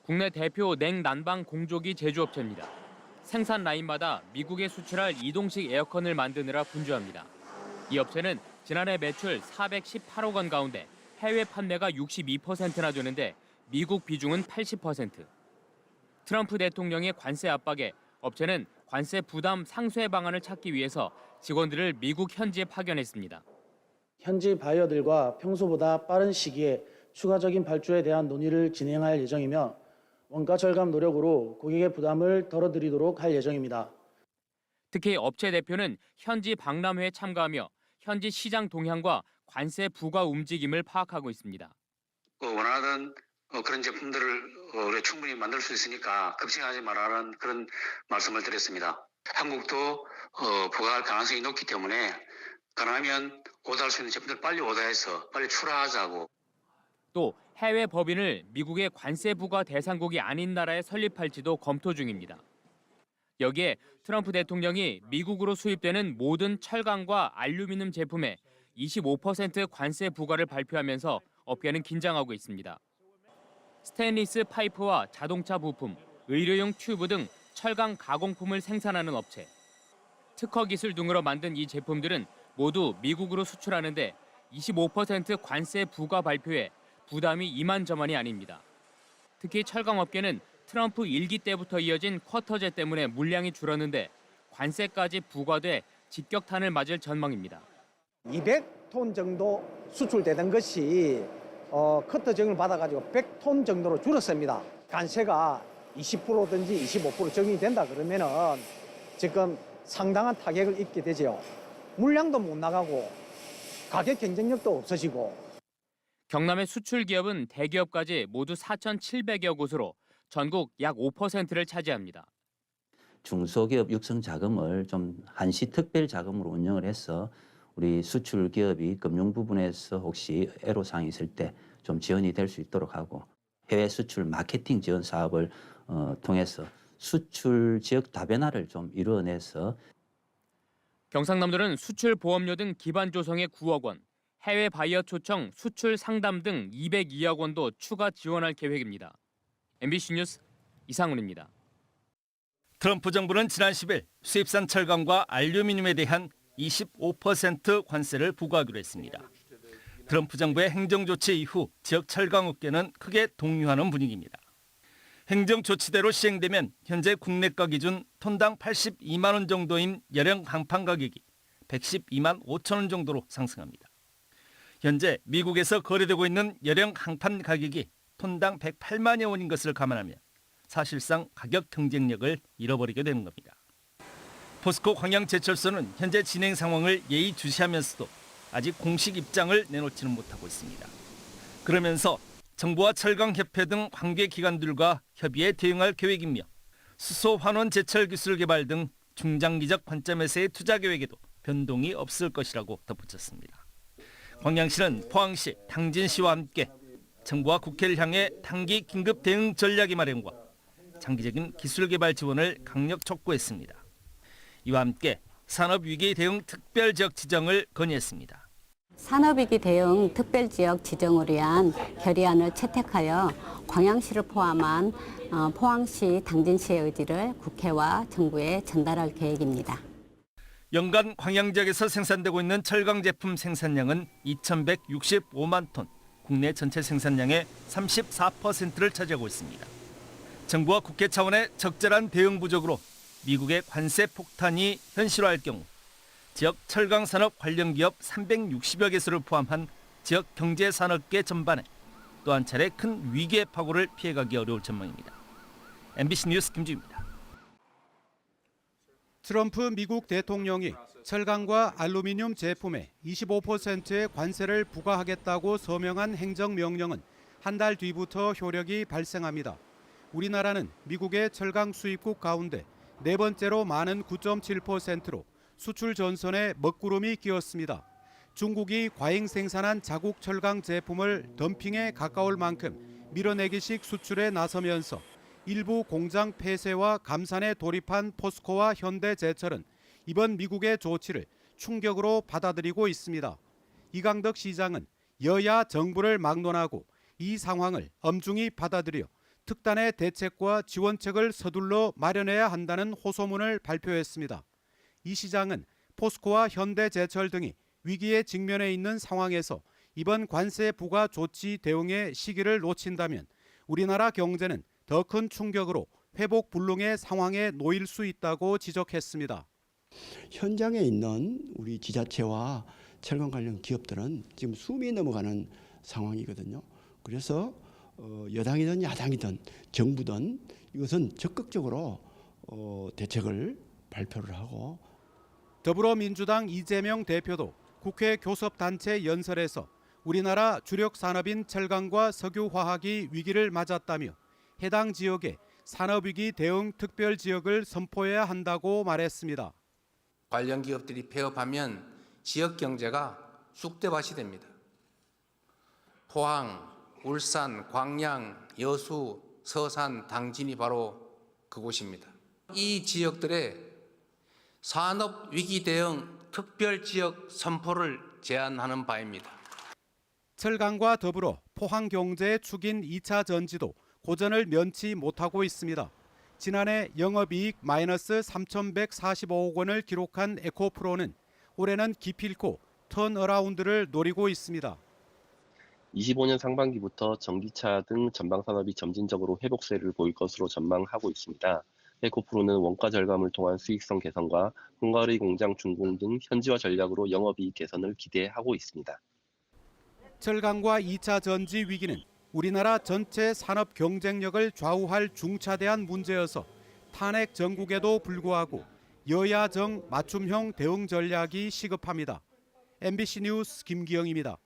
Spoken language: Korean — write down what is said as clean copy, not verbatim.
국내 대표 냉난방 공조기 제조업체입니다. 생산 라인마다 미국에 수출할 이동식 에어컨을 만드느라 분주합니다. 이 업체는 지난해 매출 418억 원 가운데 해외 판매가 62%나 되는데 미국 비중은 80%. 트럼프 대통령의 관세 압박에 업체는 관세 부담 상쇄 방안을 찾기 위해서 직원들을 미국 현지에 파견했습니다. 현지 바이어들과 평소보다 빠른 시기에 추가적인 발주에 대한 논의를 진행할 예정이며 원가 절감 노력으로 고객의 부담을 덜어드리도록 할 예정입니다. 특히 업체 대표는 현지 박람회에 참가하며 현지 시장 동향과 관세 부과 움직임을 파악하고 있습니다. 원하는 그런 제품들을 우리가 충분히 만들 수 있으니까 급식하지 말라는 그런 말씀을 드렸습니다. 한국도 부과할 가능성이 높기 때문에 가능하면 오더할 수 있는 제품들 빨리 오더해서 빨리 출하하자고. 또 해외 법인을 미국의 관세 부과 대상국이 아닌 나라에 설립할지도 검토 중입니다. 여기에 트럼프 대통령이 미국으로 수입되는 모든 철강과 알루미늄 제품에 25% 관세 부과를 발표하면서 업계는 긴장하고 있습니다. 스테인리스 파이프와 자동차 부품, 의료용 튜브 등 철강 가공품을 생산하는 업체. 특허 기술 등으로 만든 이 제품들은 모두 미국으로 수출하는데 25% 관세 부과 발표에 부담이 이만저만이 아닙니다. 특히 철강업계는 트럼프 1기 때부터 이어진 쿼터제 때문에 물량이 줄었는데 관세까지 부과돼 직격탄을 맞을 전망입니다. 200톤 정도 수출되던 것이 커터증을 받아가지고 100톤 정도로 줄었습니다. 관세가 20%든지 25% 적용이 된다 그러면은 지금 상당한 타격을 입게 되죠. 물량도 못 나가고 가격 경쟁력도 없어지고. 경남의 수출 기업은 대기업까지 모두 4,700여 곳으로 전국 약 5%를 차지합니다. 중소기업 육성 자금을 좀 한시 특별 자금으로 운영을 해서 우리 수출 기업이 금융 부분에서 혹시 애로사항이 있을 때 좀 지원이 될 수 있도록 하고 해외 수출 마케팅 지원 사업을 통해서 수출 지역 다변화를 좀 이루어내서 경상남도는 수출 보험료 등 기반 조성에 9억 원, 해외 바이어 초청 수출 상담 등 202억 원도 추가 지원할 계획입니다. MBC 뉴스 이상훈입니다. 트럼프 정부는 지난 10일 수입산 철강과 알루미늄에 대한 25% 관세를 부과하기로 했습니다. 트럼프 정부의 행정조치 이후 지역 철강업계는 크게 동요하는 분위기입니다. 행정조치대로 시행되면 현재 국내가 기준 톤당 82만 원 정도인 열형 강판 가격이 112만 5천 원 정도로 상승합니다. 현재 미국에서 거래되고 있는 열형 강판 가격이 톤당 108만여 원인 것을 감안하면 사실상 가격 경쟁력을 잃어버리게 되는 겁니다. 포스코 광양제철소는 현재 진행 상황을 예의주시하면서도 아직 공식 입장을 내놓지는 못하고 있습니다. 그러면서 정부와 철강협회 등 관계기관들과 협의에 대응할 계획이며 수소 환원 제철 기술 개발 등 중장기적 관점에서의 투자 계획에도 변동이 없을 것이라고 덧붙였습니다. 광양시는 포항시, 당진시와 함께 정부와 국회를 향해 단기 긴급 대응 전략의 마련과 장기적인 기술 개발 지원을 강력 촉구했습니다. 이와 함께 산업위기 대응 특별지역 지정을 건의했습니다. 산업위기 대응 특별지역 지정을 위한 결의안을 채택하여 광양시를 포함한 포항시, 당진시의 의지를 국회와 정부에 전달할 계획입니다. 연간 광양 지역에서 생산되고 있는 철강 제품 생산량은 2,165만 톤, 국내 전체 생산량의 34%를 차지하고 있습니다. 정부와 국회 차원의 적절한 대응 부족으로 미국의 관세 폭탄이 현실화할 경우 지역 철강 산업 관련 기업 360여 개소를 포함한 지역 경제 산업계 전반에 또 한 차례 큰 위기의 파고를 피해가기 어려울 전망입니다. MBC 뉴스 김주입니다. 트럼프 미국 대통령이 철강과 알루미늄 제품에 25%의 관세를 부과하겠다고 서명한 행정명령은 한 달 뒤부터 효력이 발생합니다. 우리나라는 미국의 철강 수입국 가운데 네 번째로 많은 9.7%로 수출 전선에 먹구름이 끼었습니다. 중국이 과잉 생산한 자국 철강 제품을 덤핑에 가까울 만큼 밀어내기식 수출에 나서면서 일부 공장 폐쇄와 감산에 돌입한 포스코와 현대제철은 이번 미국의 조치를 충격으로 받아들이고 있습니다. 이강덕 시장은 여야 정부를 막론하고 이 상황을 엄중히 받아들여 특단의 대책과 지원책을 서둘러 마련해야 한다는 호소문을 발표했습니다. 이 시장은 포스코와 현대제철 등이 위기에 직면해 있는 상황에서 이번 관세 부과 조치 대응의 시기를 놓친다면 우리나라 경제는 더 큰 충격으로 회복 불능의 상황에 놓일 수 있다고 지적했습니다. 현장에 있는 우리 지자체와 철강 관련 기업들은 지금 숨이 넘어가는 상황이거든요. 그래서 여당이든 야당이든 정부든 이것은 적극적으로 대책을 발표를 하고. 더불어민주당 이재명 대표도 국회 교섭단체 연설에서 우리나라 주력 산업인 철강과 석유화학이 위기를 맞았다며 해당 지역에 산업위기 대응 특별지역을 선포해야 한다고 말했습니다. 관련 기업들이 폐업하면 지역 경제가 쑥대밭이 됩니다. 포항, 울산, 광양, 여수, 서산, 당진이 바로 그곳입니다. 이 지역들의 산업위기 대응 특별지역 선포를 제안하는 바입니다. 철강과 더불어 포항 경제의 축인 2차 전지도 고전을 면치 못하고 있습니다. 지난해 영업이익 마이너스 3,145억 원을 기록한 에코프로는 올해는 기필코 턴어라운드를 노리고 있습니다. 25년 상반기부터 전기차 등 전방 산업이 점진적으로 회복세를 보일 것으로 전망하고 있습니다. 에코프로는 원가 절감을 통한 수익성 개선과 헝가리 공장 준공 등 현지화 전략으로 영업이익 개선을 기대하고 있습니다. 철강과 2차 전지 위기는 우리나라 전체 산업 경쟁력을 좌우할 중차대한 문제여서 탄핵 정국에도 불구하고 여야정 맞춤형 대응 전략이 시급합니다. MBC 뉴스 김기영입니다.